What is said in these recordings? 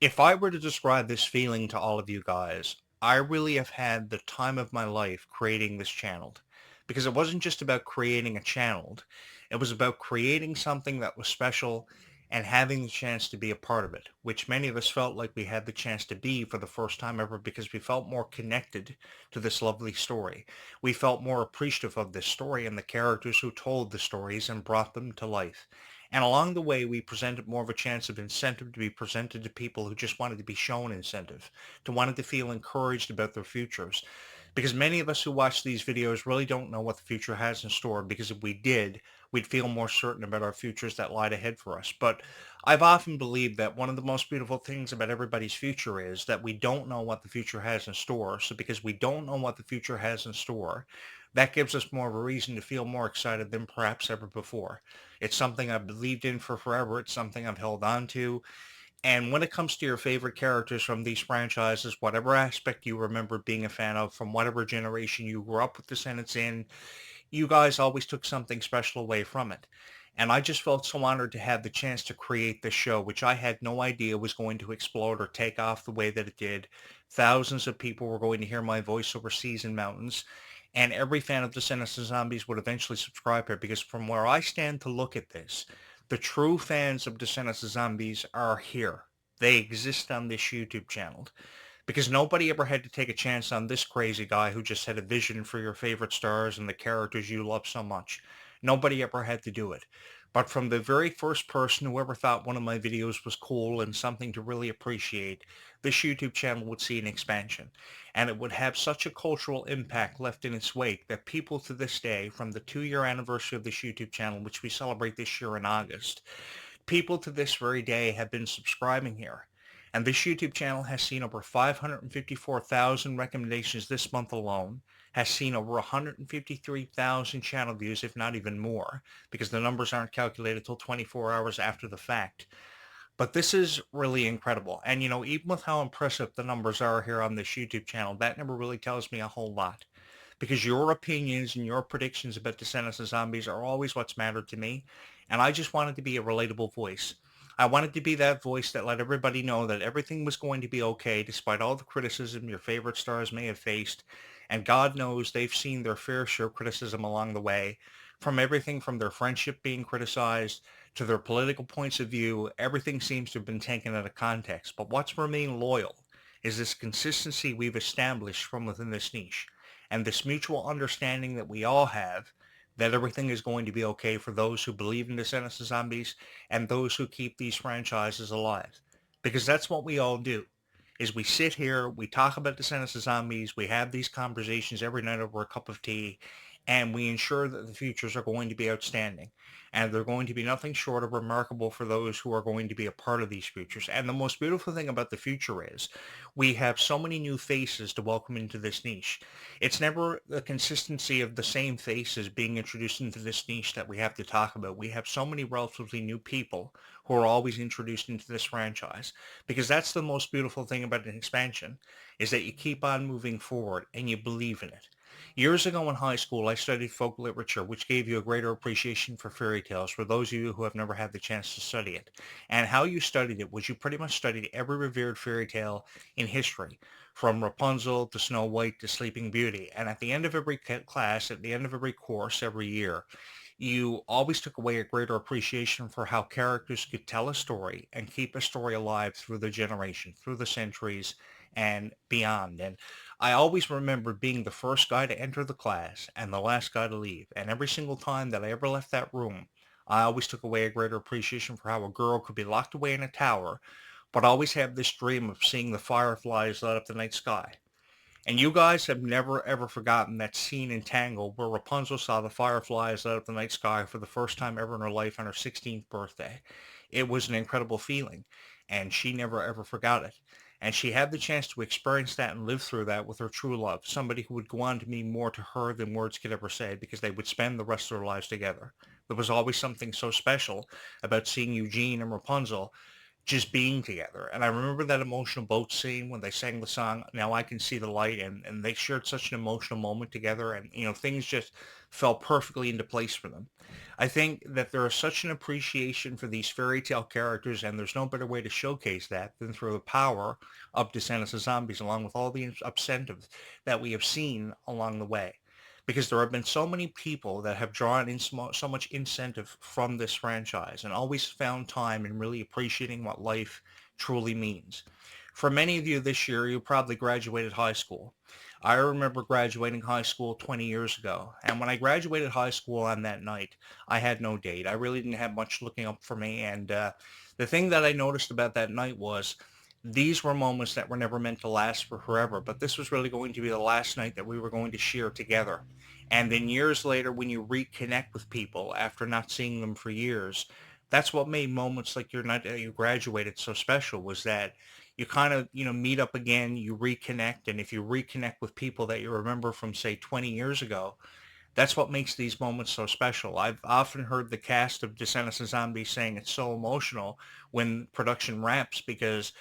If I were to describe this feeling to all of you guys, I really have had the time of my life creating this channel. Because it wasn't just about creating a channel, it was about creating something that was special and having the chance to be a part of it, which many of us felt like we had the chance to be for the first time ever because we felt more connected to this lovely story. We felt more appreciative of this story and the characters who told the stories and brought them to life. And along the way, we presented more of a chance of incentive to be presented to people who just wanted to be shown incentive, to wanted to feel encouraged about their futures. Because many of us who watch these videos really don't know what the future has in store, because if we did, we'd feel more certain about our futures that lied ahead for us. But I've often believed that one of the most beautiful things about everybody's future is that we don't know what the future has in store. So because we don't know what the future has in store, that gives us more of a reason to feel more excited than perhaps ever before. It's something I've believed in for forever. It's something I've held on to. And when it comes to your favorite characters from these franchises, whatever aspect you remember being a fan of, from whatever generation you grew up with Descendants in, you guys always took something special away from it. And I just felt so honored to have the chance to create this show, which I had no idea was going to explode or take off the way that it did. Thousands of people were going to hear my voice over seas and mountains. And every fan of Descendants of Zombies would eventually subscribe here because from where I stand to look at this, the true fans of Descendants of Zombies are here. They exist on this YouTube channel because nobody ever had to take a chance on this crazy guy who just had a vision for your favorite stars and the characters you love so much. Nobody ever had to do it. But from the very first person who ever thought one of my videos was cool and something to really appreciate, this YouTube channel would see an expansion. And it would have such a cultural impact left in its wake that people to this day, from the 2-year anniversary of this YouTube channel, which we celebrate this year in August, people to this very day have been subscribing here. And this YouTube channel has seen over 554,000 recommendations this month alone, has seen over 153,000 channel views, if not even more, because the numbers aren't calculated till 24 hours after the fact. But this is really incredible. And, even with how impressive the numbers are here on this YouTube channel, that never really tells me a whole lot. Because your opinions and your predictions about Descendants of Zombies are always what's mattered to me. And I just wanted to be a relatable voice. I wanted to be that voice that let everybody know that everything was going to be okay despite all the criticism your favorite stars may have faced. And God knows they've seen their fair share of criticism along the way, from everything from their friendship being criticized to their political points of view. Everything seems to have been taken out of context. But what's remained loyal is this consistency we've established from within this niche and this mutual understanding that we all have that everything is going to be okay for those who believe in Descendants of Zombies and those who keep these franchises alive. Because that's what we all do, is we sit here, we talk about Descendants of Zombies, we have these conversations every night over a cup of tea, and we ensure that the futures are going to be outstanding. And they're going to be nothing short of remarkable for those who are going to be a part of these futures. And the most beautiful thing about the future is we have so many new faces to welcome into this niche. It's never the consistency of the same faces being introduced into this niche that we have to talk about. We have so many relatively new people who are always introduced into this franchise because that's the most beautiful thing about an expansion is that you keep on moving forward and you believe in it. Years ago in high school, I studied folk literature, which gave you a greater appreciation for fairy tales for those of you who have never had the chance to study it. And how you studied it was you pretty much studied every revered fairy tale in history, from Rapunzel to Snow White to Sleeping Beauty. And at the end of every class, at the end of every course every year, you always took away a greater appreciation for how characters could tell a story and keep a story alive through the generation, through the centuries, and beyond. And I always remember being the first guy to enter the class and the last guy to leave. And every single time that I ever left that room, I always took away a greater appreciation for how a girl could be locked away in a tower, but always have this dream of seeing the fireflies light up the night sky. And you guys have never ever forgotten that scene in Tangled where Rapunzel saw the fireflies light up the night sky for the first time ever in her life on her 16th birthday. It was an incredible feeling, and she never ever forgot it. And she had the chance to experience that and live through that with her true love, somebody who would go on to mean more to her than words could ever say because they would spend the rest of their lives together. There was always something so special about seeing Eugene and Rapunzel just being together. And I remember that emotional boat scene when they sang the song "Now I Can See the Light," and they shared such an emotional moment together, and things just fell perfectly into place for them. I think that there is such an appreciation for these fairy tale characters, and there's no better way to showcase that than through the power of Descendants of Zombies, along with all the incentives that we have seen along the way. Because there have been so many people that have drawn in so much incentive from this franchise and always found time in really appreciating what life truly means. For many of you this year, you probably graduated high school. I remember graduating high school 20 years ago. And when I graduated high school on that night, I had no date. I really didn't have much looking up for me. And the thing that I noticed about that night was these were moments that were never meant to last for forever, but this was really going to be the last night that we were going to share together. And then years later, when you reconnect with people after not seeing them for years, that's what made moments like your night that you graduated so special, was that you kind of, meet up again, you reconnect. And if you reconnect with people that you remember from, say, 20 years ago, that's what makes these moments so special. I've often heard the cast of Descendants of Zombies saying it's so emotional when production wraps because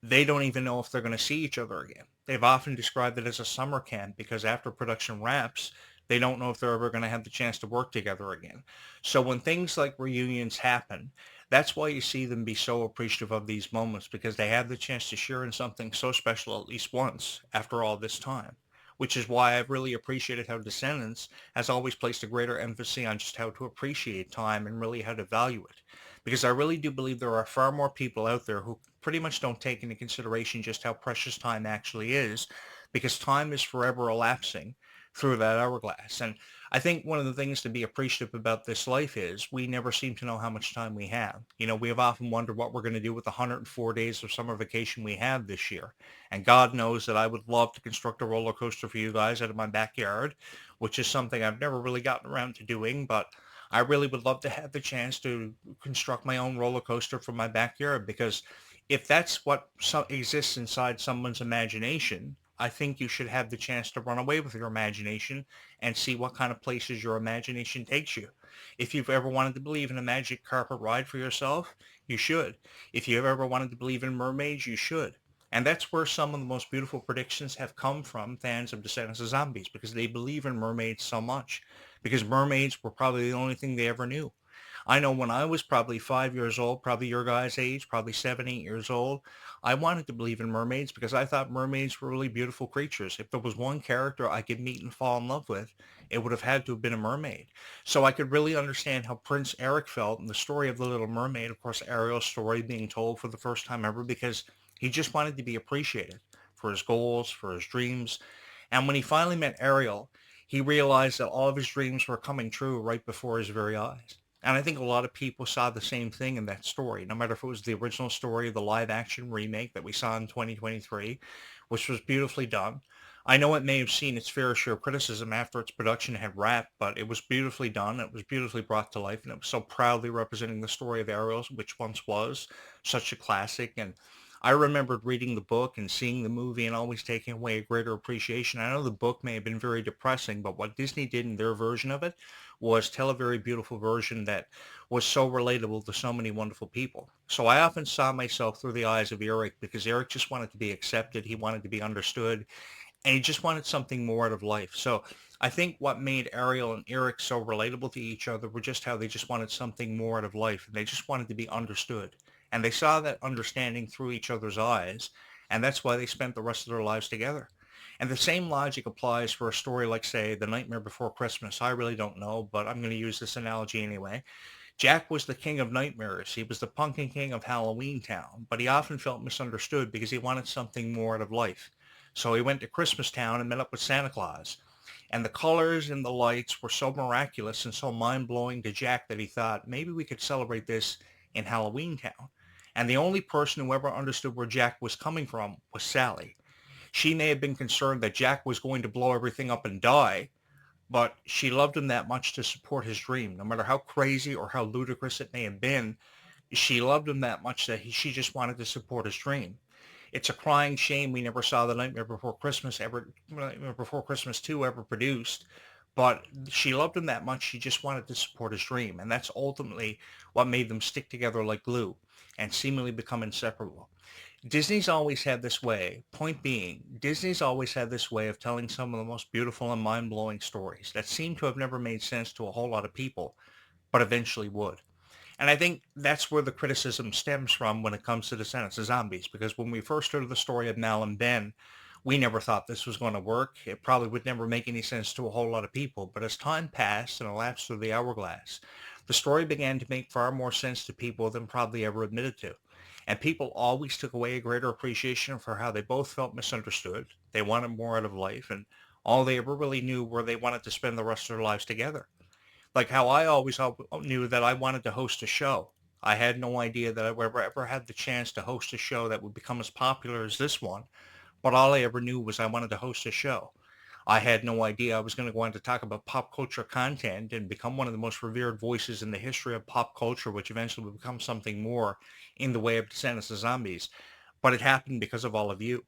they don't even know if they're going to see each other again. They've often described it as a summer camp because after production wraps, they don't know if they're ever going to have the chance to work together again. So when things like reunions happen, that's why you see them be so appreciative of these moments, because they have the chance to share in something so special at least once after all this time. Which is why I've really appreciated how Descendants has always placed a greater emphasis on just how to appreciate time and really how to value it. Because I really do believe there are far more people out there who pretty much don't take into consideration just how precious time actually is, because time is forever elapsing through that hourglass. And I think one of the things to be appreciative about this life is we never seem to know how much time we have. We have often wondered what we're going to do with the 104 days of summer vacation we have this year. And God knows that I would love to construct a roller coaster for you guys out of my backyard, which is something I've never really gotten around to doing, but I really would love to have the chance to construct my own roller coaster from my backyard, because if that's what exists inside someone's imagination, I think you should have the chance to run away with your imagination and see what kind of places your imagination takes you. If you've ever wanted to believe in a magic carpet ride for yourself, you should. If you've ever wanted to believe in mermaids, you should. And that's where some of the most beautiful predictions have come from fans of Descendants of Zombies, because they believe in mermaids so much. Because mermaids were probably the only thing they ever knew. I know when I was probably 5 years old, probably your guys' age, probably 7, 8 years old, I wanted to believe in mermaids because I thought mermaids were really beautiful creatures. If there was one character I could meet and fall in love with, it would have had to have been a mermaid. So I could really understand how Prince Eric felt in the story of the Little Mermaid, of course, Ariel's story being told for the first time ever, because he just wanted to be appreciated for his goals, for his dreams. And when he finally met Ariel, he realized that all of his dreams were coming true right before his very eyes. And I think a lot of people saw the same thing in that story, no matter if it was the original story or the live action remake that we saw in 2023, which was beautifully done. I know it may have seen its fair share of criticism after its production had wrapped, but it was beautifully done. It was beautifully brought to life, and it was so proudly representing the story of Ariel, which once was such a classic. And I remembered reading the book and seeing the movie and always taking away a greater appreciation. I know the book may have been very depressing, but what Disney did in their version of it was tell a very beautiful version that was so relatable to so many wonderful people. So I often saw myself through the eyes of Eric, because Eric just wanted to be accepted. He wanted to be understood, and he just wanted something more out of life. So I think what made Ariel and Eric so relatable to each other were just how they just wanted something more out of life, and they just wanted to be understood. And they saw that understanding through each other's eyes, and that's why they spent the rest of their lives together. And the same logic applies for a story like, say, The Nightmare Before Christmas. I really don't know, but I'm going to use this analogy anyway. Jack was the king of nightmares. He was the pumpkin king of Halloween Town, but he often felt misunderstood because he wanted something more out of life. So he went to Christmas Town and met up with Santa Claus. And the colors and the lights were so miraculous and so mind-blowing to Jack that he thought, maybe we could celebrate this in Halloween Town. And the only person who ever understood where Jack was coming from was Sally. She may have been concerned that Jack was going to blow everything up and die, but she loved him that much to support his dream. No matter how crazy or how ludicrous it may have been, she loved him that much that she just wanted to support his dream. It's a crying shame we never saw The Nightmare Before Christmas ever, Nightmare Before Christmas 2 ever produced. But she loved him that much, she just wanted to support his dream. And that's ultimately what made them stick together like glue. and seemingly become inseparable. Disney's always had this way. Point being, Disney's always had this way of telling some of the most beautiful and mind-blowing stories that seem to have never made sense to a whole lot of people, but eventually would. And I think that's where the criticism stems from when it comes to Descendants of Zombies, because when we first heard the story of Mal and Ben, we never thought this was going to work. It probably would never make any sense to a whole lot of people. But as time passed and elapsed through the hourglass, the story began to make far more sense to people than probably ever admitted to. And people always took away a greater appreciation for how they both felt misunderstood. They wanted more out of life, and all they ever really knew were they wanted to spend the rest of their lives together. Like how I always knew that I wanted to host a show. I had no idea that I would ever had the chance to host a show that would become as popular as this one, but all I ever knew was I wanted to host a show. I had no idea I was going to go on to talk about pop culture content and become one of the most revered voices in the history of pop culture, which eventually would become something more in the way of Descendants of Zombies. But it happened because of all of you.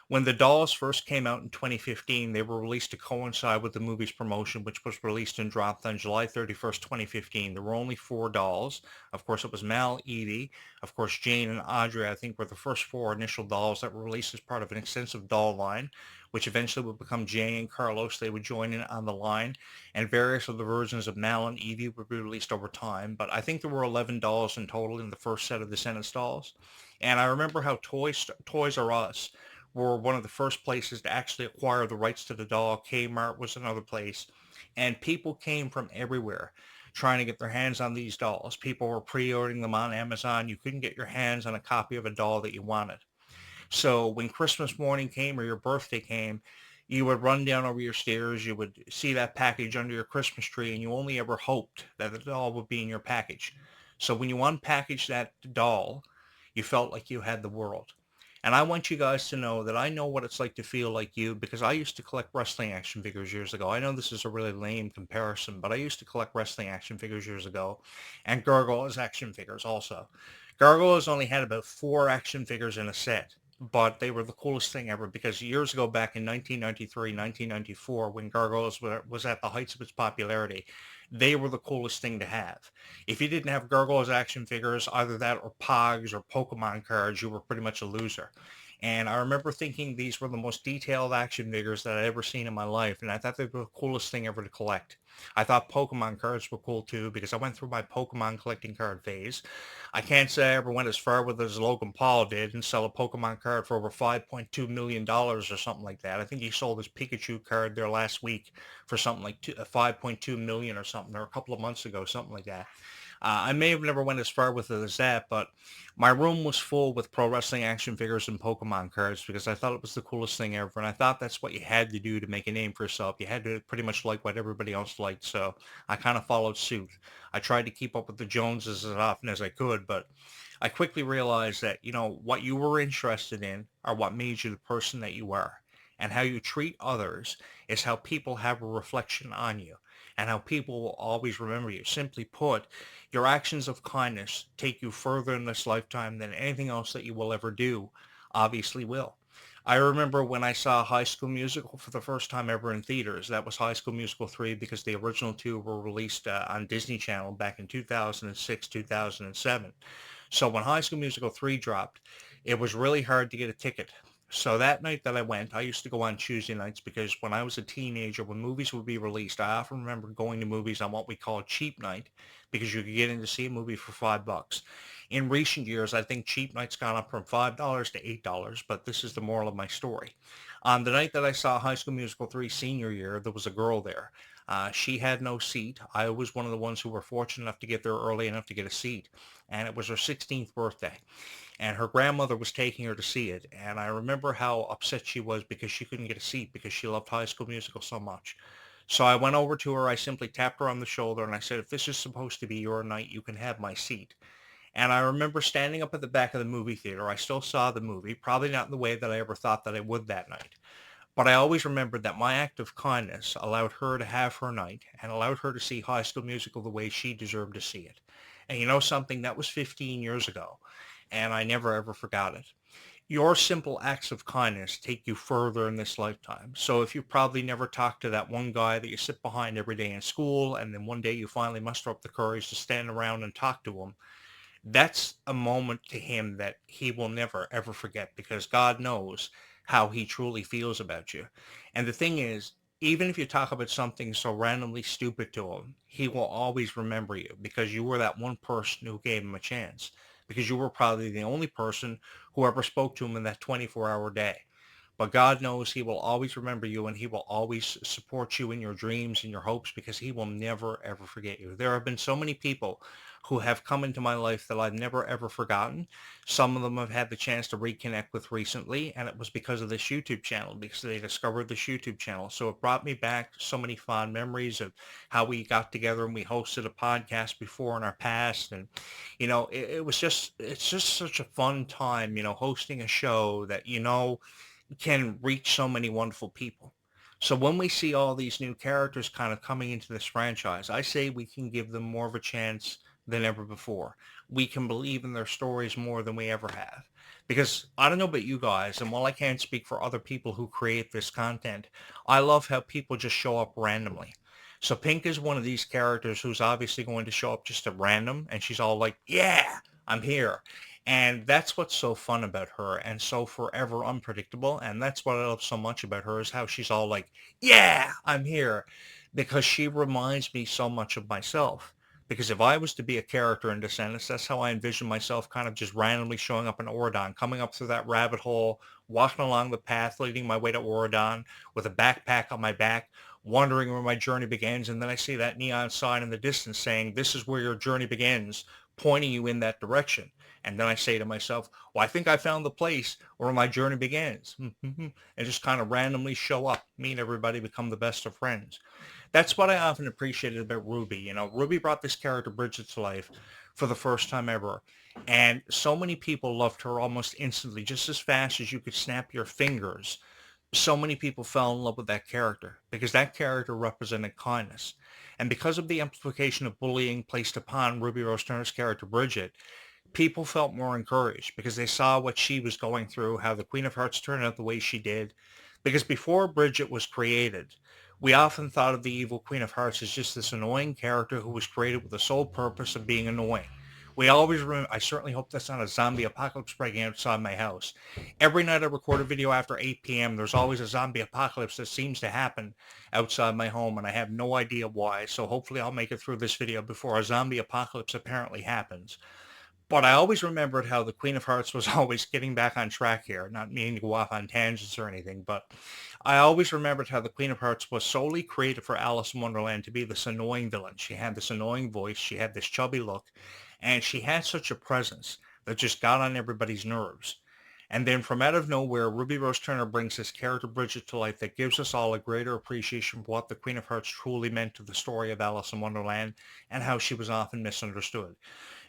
When the dolls first came out in 2015, they were released to coincide with the movie's promotion, which was released and dropped on July 31st, 2015. There were only four dolls. Of course, it was Mal, Edie, of course, Jane and Audrey, I think, were the first four initial dolls that were released as part of an extensive doll line, which eventually would become Jay and Carlos. They would join in on the line, and various of the versions of Mal and Edie would be released over time. But I think there were 11 dolls in total in the first set of Descendants dolls. And I remember how Toys R Us were one of the first places to actually acquire the rights to the doll. Kmart was another place. And people came from everywhere trying to get their hands on these dolls. People were pre-ordering them on Amazon. You couldn't get your hands on a copy of a doll that you wanted. So when Christmas morning came or your birthday came, you would run down over your stairs, you would see that package under your Christmas tree, and you only ever hoped that the doll would be in your package. So when you unpackaged that doll, you felt like you had the world. And I want you guys to know that I know what it's like to feel like you because I used to collect wrestling action figures years ago. I know this is a really lame comparison, but I used to collect wrestling action figures years ago and Gargoyles action figures also. Gargoyles only had about four action figures in a set, but they were the coolest thing ever because years ago back in 1993, 1994, when Gargoyles was at the heights of its popularity, they were the coolest thing to have. If you didn't have Gargoyles action figures, either that or Pogs or Pokemon cards, you were pretty much a loser. And I remember thinking these were the most detailed action figures that I'd ever seen in my life, and I thought they were the coolest thing ever to collect. I thought Pokemon cards were cool too because I went through my Pokemon collecting card phase. I can't say I ever went as far with it as Logan Paul did and sell a Pokemon card for over $5.2 million dollars or something like that. I think he sold his Pikachu card there last week for something like 5.2 million or something, or a couple of months ago, something like that. I may have never went as far with it as that, but my room was full with pro wrestling action figures and Pokemon cards because I thought it was the coolest thing ever, and I thought that's what you had to do to make a name for yourself. You had to pretty much like what everybody else liked, so I kind of followed suit. I tried to keep up with the Joneses as often as I could, but I quickly realized that, what you were interested in are what made you the person that you are. And how you treat others is how people have a reflection on you and how people will always remember you. Simply put, your actions of kindness take you further in this lifetime than anything else that you will ever do obviously will. I remember when I saw High School Musical for the first time ever in theaters. That was High School Musical 3 because the original two were released on Disney Channel back in 2006, 2007. So when High School Musical 3 dropped, it was really hard to get a ticket. So that night that I went, I used to go on Tuesday nights because when I was a teenager, when movies would be released, I often remember going to movies on what we call cheap night because you could get in to see a movie for $5. In recent years, I think cheap nights gone up from $5 to $8, but this is the moral of my story. On the night that I saw High School Musical 3 senior year, there was a girl there. She had no seat. I was one of the ones who were fortunate enough to get there early enough to get a seat. And it was her 16th birthday. And her grandmother was taking her to see it. And I remember how upset she was because she couldn't get a seat because she loved High School Musical so much. So I went over to her. I simply tapped her on the shoulder and I said, if this is supposed to be your night, you can have my seat. And I remember standing up at the back of the movie theater. I still saw the movie, probably not in the way that I ever thought that I would that night. But I always remembered that my act of kindness allowed her to have her night and allowed her to see High School Musical the way she deserved to see it. And you know something? That was 15 years ago, and I never ever forgot it. Your simple acts of kindness take you further in this lifetime. So if you probably never talked to that one guy that you sit behind every day in school, and then one day you finally muster up the courage to stand around and talk to him, That's a moment to him that he will never ever forget because God knows how he truly feels about you. And the thing is, even if you talk about something so randomly stupid to him, he will always remember you because you were that one person who gave him a chance. Because you were probably the only person who ever spoke to him in that 24-hour day. But God knows he will always remember you and he will always support you in your dreams and your hopes because he will never, ever forget you. There have been so many people who have come into my life that I've never, ever forgotten. Some of them have had the chance to reconnect with recently, and it was because of this YouTube channel, because they discovered this YouTube channel. So it brought me back so many fond memories of how we got together and we hosted a podcast before in our past. And, it was it's just such a fun time, hosting a show that, can reach so many wonderful people. So when we see all these new characters kind of coming into this franchise, I say we can give them more of a chance than ever before. We can believe in their stories more than we ever have. Because I don't know about you guys, and while I can't speak for other people who create this content, I love how people just show up randomly. So Pink is one of these characters who's obviously going to show up just at random, and she's all like, yeah, I'm here. And that's what's so fun about her and so forever unpredictable. And that's what I love so much about her is how she's all like, yeah, I'm here. Because she reminds me so much of myself. Because if I was to be a character in Descendants, that's how I envision myself kind of just randomly showing up in Oridon, coming up through that rabbit hole, walking along the path leading my way to Oridon with a backpack on my back, wondering where my journey begins. And then I see that neon sign in the distance saying, this is where your journey begins, pointing you in that direction. And then I say to myself, well, I think I found the place where my journey begins. And just kind of randomly show up, meet everybody, become the best of friends. That's what I often appreciated about Ruby. Ruby brought this character Bridget to life for the first time ever. And so many people loved her almost instantly, just as fast as you could snap your fingers. So many people fell in love with that character because that character represented kindness. And because of the amplification of bullying placed upon Ruby Rose Turner's character Bridget, people felt more encouraged because they saw what she was going through, how the Queen of Hearts turned out the way she did. Because before Bridget was created, we often thought of the evil Queen of Hearts as just this annoying character who was created with the sole purpose of being annoying. We always remember, I certainly hope that's not a zombie apocalypse breaking outside my house. Every night I record a video after 8 p.m., there's always a zombie apocalypse that seems to happen outside my home, and I have no idea why. So hopefully I'll make it through this video before a zombie apocalypse apparently happens. But I always remembered how the Queen of Hearts was always getting back on track here, not meaning to go off on tangents or anything, but I always remembered how the Queen of Hearts was solely created for Alice in Wonderland to be this annoying villain. She had this annoying voice, she had this chubby look, and she had such a presence that just got on everybody's nerves. And then from out of nowhere, Ruby Rose Turner brings this character Bridget to life that gives us all a greater appreciation for what the Queen of Hearts truly meant to the story of Alice in Wonderland and how she was often misunderstood.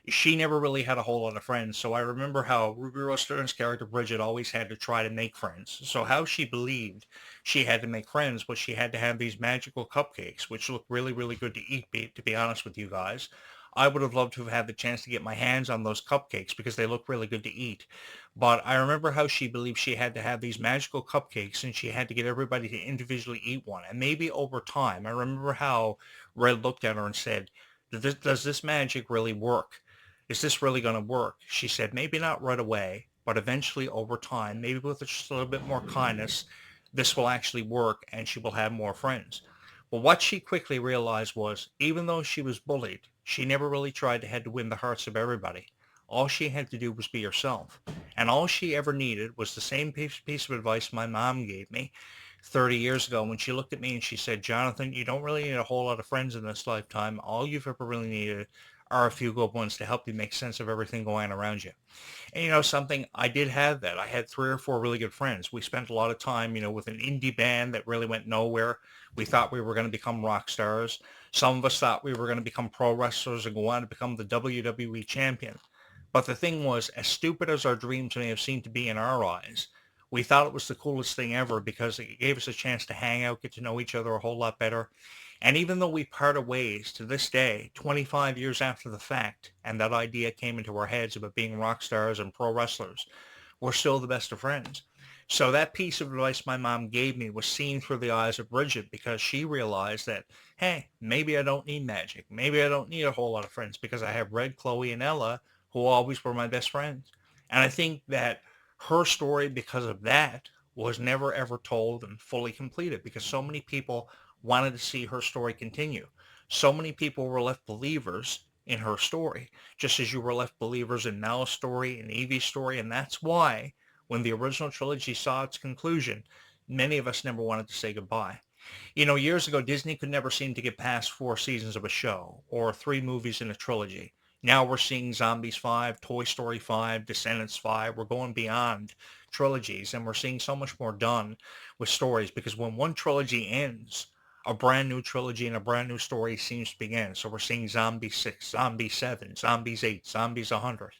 She never really had a whole lot of friends. So I remember how Ruby Rose Stern's character Bridget always had to try to make friends. So how she believed she had to make friends was she had to have these magical cupcakes, which look really, really good to eat, to be honest with you guys. I would have loved to have had the chance to get my hands on those cupcakes because they look really good to eat. But I remember how she believed she had to have these magical cupcakes and she had to get everybody to individually eat one. And maybe over time, I remember how Red looked at her and said, does this magic really work? Is this really going to work? She said, maybe not right away, but eventually over time, maybe with just a little bit more kindness, this will actually work and she will have more friends. But what she quickly realized was, even though she was bullied, she never really tried to head to win the hearts of everybody. All she had to do was be herself. And all she ever needed was the same piece of advice my mom gave me 30 years ago when she looked at me and she said, Jonathan, you don't really need a whole lot of friends in this lifetime. All you've ever really needed are a few good ones to help you make sense of everything going on around you. And something, I did have that. I had 3 or 4 really good friends. We spent a lot of time, with an indie band that really went nowhere. We thought we were going to become rock stars. Some of us thought we were going to become pro wrestlers and go on to become the WWE champion. But the thing was, as stupid as our dreams may have seemed to be in our eyes, we thought it was the coolest thing ever because it gave us a chance to hang out, get to know each other a whole lot better. And even though we parted ways to this day, 25 years after the fact, and that idea came into our heads about being rock stars and pro wrestlers, we're still the best of friends. So that piece of advice my mom gave me was seen through the eyes of Bridget because she realized that, hey, maybe I don't need magic. Maybe I don't need a whole lot of friends because I have Red, Chloe, and Ella who always were my best friends. And I think that her story, because of that, was never ever told and fully completed because so many people wanted to see her story continue. So many people were left believers in her story, just as you were left believers in Nala's story and Evie's story. And that's why when the original trilogy saw its conclusion, many of us never wanted to say goodbye. You know, years ago, Disney could never seem to get past 4 seasons of a show or 3 movies in a trilogy. Now we're seeing Zombies 5, Toy Story 5, Descendants 5. We're going beyond trilogies and we're seeing so much more done with stories because when one trilogy ends, a brand new trilogy and a brand new story seems to begin. So we're seeing Zombie 6, Zombie 7, Zombies 8, Zombies 100.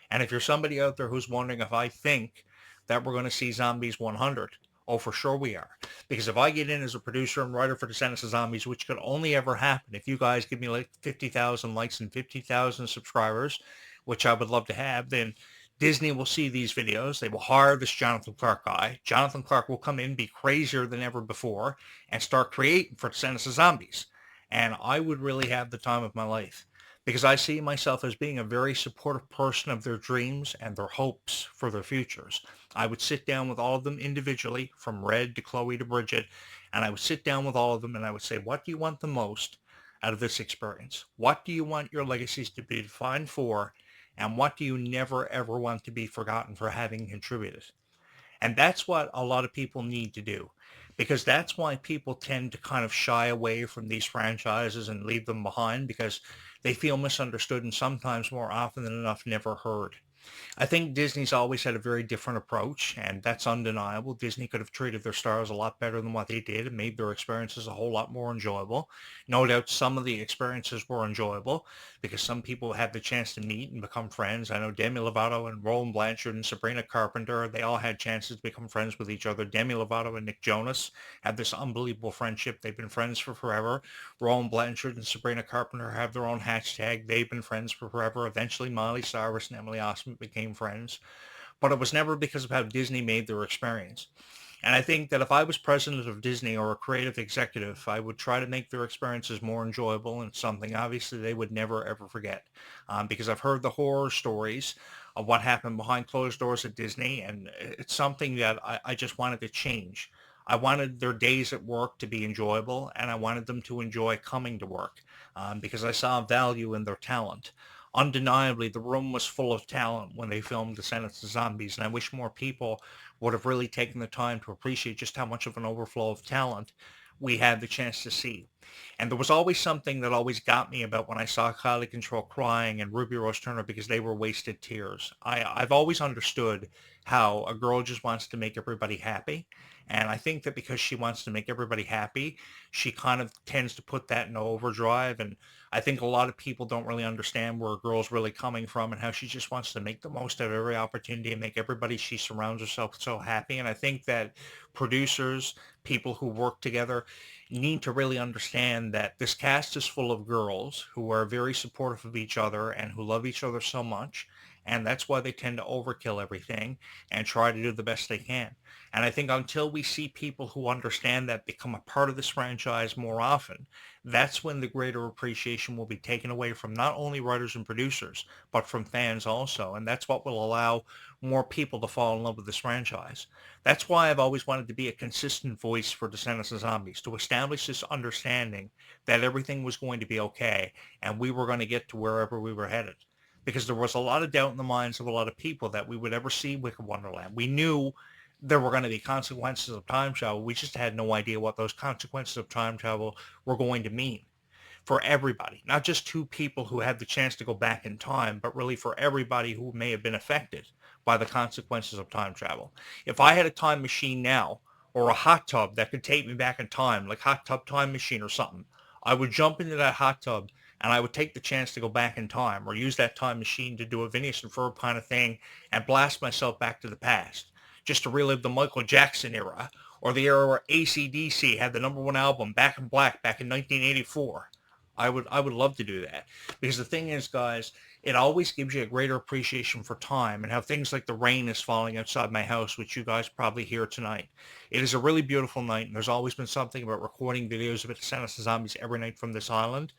And if you're somebody out there who's wondering if I think that we're going to see Zombies 100, oh, for sure we are. Because if I get in as a producer and writer for Descendants of Zombies, which could only ever happen if you guys give me like 50,000 likes and 50,000 subscribers, which I would love to have, then Disney will see these videos. They will hire this Jonathan Clarke guy. Jonathan Clarke will come in, be crazier than ever before, and start creating for Descendants of Zombies. And I would really have the time of my life because I see myself as being a very supportive person of their dreams and their hopes for their futures. I would sit down with all of them individually, from Red to Chloe to Bridget, and I would sit down with all of them and I would say, what do you want the most out of this experience? What do you want your legacies to be defined for? And what do you never, ever want to be forgotten for having contributed? And that's what a lot of people need to do because that's why people tend to kind of shy away from these franchises and leave them behind because they feel misunderstood and sometimes more often than enough never heard. I think Disney's always had a very different approach, and that's undeniable. Disney could have treated their stars a lot better than what they did and made their experiences a whole lot more enjoyable. No doubt some of the experiences were enjoyable because some people had the chance to meet and become friends. I know Demi Lovato and Roland Blanchard and Sabrina Carpenter, they all had chances to become friends with each other. Demi Lovato and Nick Jonas had this unbelievable friendship. They've been friends for forever. Roland Blanchard and Sabrina Carpenter have their own hashtag. They've been friends for forever. Eventually, Miley Cyrus and Emily Osment became friends. But it was never because of how Disney made their experience. And I think that if I was president of Disney or a creative executive, I would try to make their experiences more enjoyable and something obviously they would never ever forget. Because I've heard the horror stories of what happened behind closed doors at Disney, and it's something that I just wanted to change. I wanted their days at work to be enjoyable, and I wanted them to enjoy coming to work because I saw value in their talent. Undeniably, the room was full of talent when they filmed Descendants of Zombies, and I wish more people would have really taken the time to appreciate just how much of an overflow of talent we had the chance to see. And there was always something that always got me about when I saw Kylie Control crying and Ruby Rose Turner because they were wasted tears. I've always understood how a girl just wants to make everybody happy. And I think that because she wants to make everybody happy, she kind of tends to put that in overdrive. And I think a lot of people don't really understand where a girl's really coming from and how she just wants to make the most of every opportunity and make everybody she surrounds herself so happy. And I think that producers, people who work together, need to really understand that this cast is full of girls who are very supportive of each other and who love each other so much. And that's why they tend to overkill everything and try to do the best they can. And I think until we see people who understand that become a part of this franchise more often, that's when the greater appreciation will be taken away from not only writers and producers, but from fans also. And that's what will allow more people to fall in love with this franchise. That's why I've always wanted to be a consistent voice for Descendants of Zombies, to establish this understanding that everything was going to be okay and we were going to get to wherever we were headed. Because there was a lot of doubt in the minds of a lot of people that we would ever see Wicked Wonderland. We knew there were going to be consequences of time travel. We just had no idea what those consequences of time travel were going to mean for everybody, not just two people who had the chance to go back in time, but really for everybody who may have been affected by the consequences of time travel. If I had a time machine now, or a hot tub that could take me back in time, like Hot Tub Time Machine or something, I would jump into that hot tub and I would take the chance to go back in time or use that time machine to do a Phineas and Ferb kind of thing and blast myself back to the past just to relive the Michael Jackson era or the era where AC/DC had the number one album Back in Black back in 1984. I would love to do that, because the thing is, guys, it always gives you a greater appreciation for time and how things like the rain is falling outside my house, which you guys probably hear tonight. It is a really beautiful night, and there's always been something about recording videos of it to send us to zombies every night from this island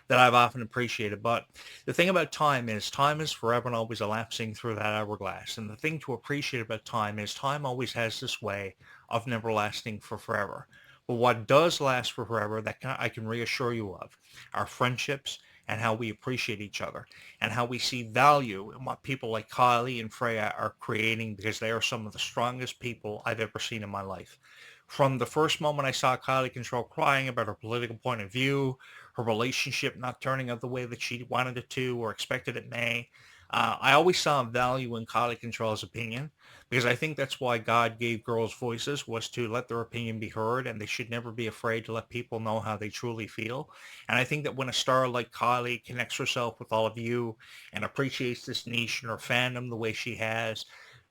that I've often appreciated. But the thing about time is forever and always elapsing through that hourglass. And the thing to appreciate about time is time always has this way of never lasting for forever. But what does last for forever, I can reassure you of, are friendships and how we appreciate each other and how we see value in what people like Kylie and Freya are creating, because they are some of the strongest people I've ever seen in my life. From the first moment I saw Kylie Control crying about her political point of view, her relationship not turning out the way that she wanted it to or expected it may, I always saw value in Kylie Control's opinion, because I think that's why God gave girls voices, was to let their opinion be heard, and they should never be afraid to let people know how they truly feel. And I think that when a star like Kylie connects herself with all of you and appreciates this niche and her fandom the way she has,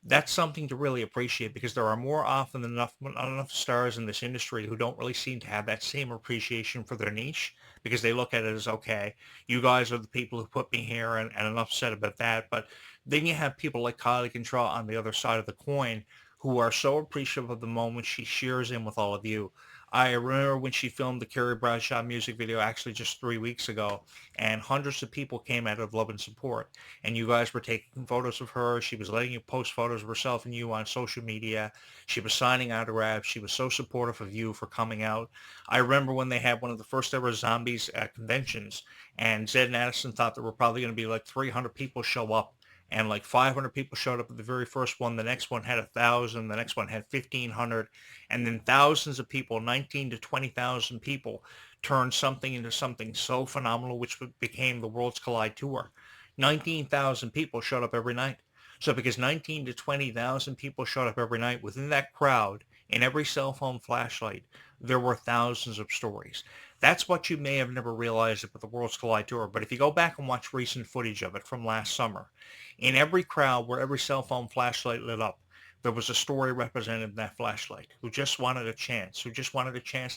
that's something to really appreciate, because there are more often than enough stars in this industry who don't really seem to have that same appreciation for their niche, because they look at it as, okay, you guys are the people who put me here, and enough said about that. But then you have people like Kylie Control on the other side of the coin who are so appreciative of the moment she shares in with all of you. I remember when she filmed the Carrie Bradshaw music video, actually just 3 weeks ago, and hundreds of people came out of love and support. And you guys were taking photos of her. She was letting you post photos of herself and you on social media. She was signing autographs. She was so supportive of you for coming out. I remember when they had one of the first ever zombies conventions, and Zed and Addison thought there were probably going to be like 300 people show up, and like 500 people showed up at the very first one. The next one had 1,000. The next one had 1,500. And then thousands of people, 19 to 20,000 people, turned something into something so phenomenal, which became the Worlds Collide Tour. 19,000 people showed up every night. So because 19 to 20,000 people showed up every night, within that crowd, in every cell phone flashlight, there were thousands of stories. That's what you may have never realized about the Worlds Collide Tour. But if you go back and watch recent footage of it from last summer, in every crowd where every cell phone flashlight lit up, there was a story represented in that flashlight, who just wanted a chance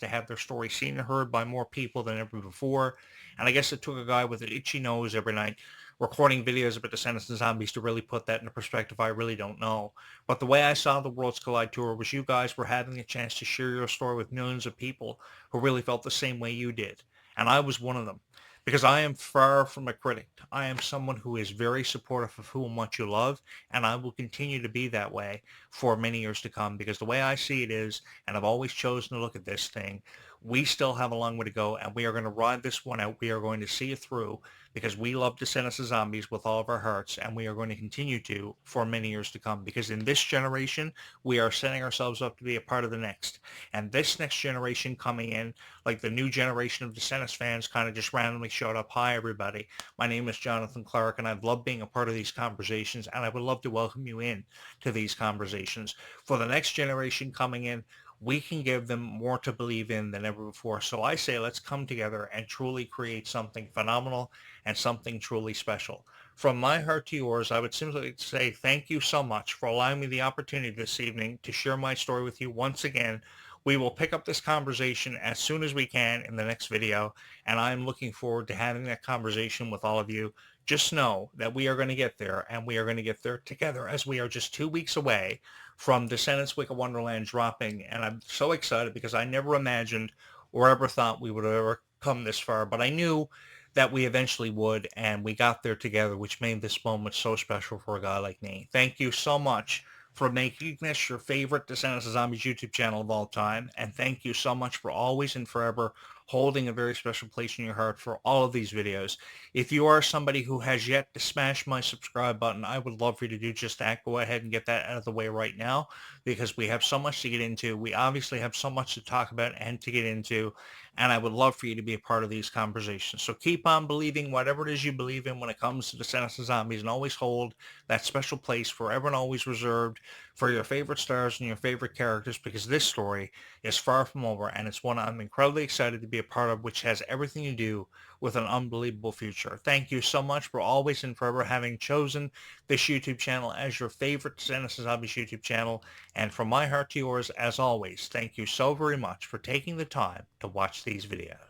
to have their story seen and heard by more people than ever before. And I guess it took a guy with an itchy nose every night recording videos about Descendants and Zombies to really put that into perspective. I really don't know. But the way I saw the Worlds Collide Tour was you guys were having a chance to share your story with millions of people who really felt the same way you did. And I was one of them. Because I am far from a critic. I am someone who is very supportive of who and what you love, and I will continue to be that way for many years to come, because the way I see it is, and I've always chosen to look at this thing, we still have a long way to go, and we are going to ride this one out. We are going to see it through, because we love Descendants of Zombies with all of our hearts, and we are going to continue to for many years to come, because in this generation, we are setting ourselves up to be a part of the next. And this next generation coming in, like the new generation of Descendants fans kind of just randomly showed up. Hi, everybody. My name is Jonathan Clarke, and I've loved being a part of these conversations, and I would love to welcome you in to these conversations. For the next generation coming in, we can give them more to believe in than ever before. So I say let's come together and truly create something phenomenal and something truly special. From my heart to yours, I would simply say thank you so much for allowing me the opportunity this evening to share my story with you once again. We will pick up this conversation as soon as we can in the next video, and I'm looking forward to having that conversation with all of you. Just know that we are going to get there, and we are going to get there together, as we are just 2 weeks away from Descendants Wicked Wonderland dropping. And I'm so excited, because I never imagined or ever thought we would ever come this far, but I knew that we eventually would, and we got there together, which made this moment so special for a guy like me. Thank you so much for making this your favorite Descendants of Zombies YouTube channel of all time, and thank you so much for always and forever holding a very special place in your heart for all of these videos. If you are somebody who has yet to smash my subscribe button, I would love for you to do just that. Go ahead and get that out of the way right now, because we have so much to get into. We obviously have so much to talk about and to get into, and I would love for you to be a part of these conversations. So keep on believing whatever it is you believe in when it comes to Descendants of Zombies, and always hold that special place forever and always reserved for your favorite stars and your favorite characters, because this story is far from over, and it's one I'm incredibly excited to be a part of, which has everything to do with an unbelievable future. Thank you so much for always and forever having chosen this YouTube channel as your favorite Descendants of Zombies YouTube channel. And from my heart to yours, as always, thank you so very much for taking the time to watch these videos.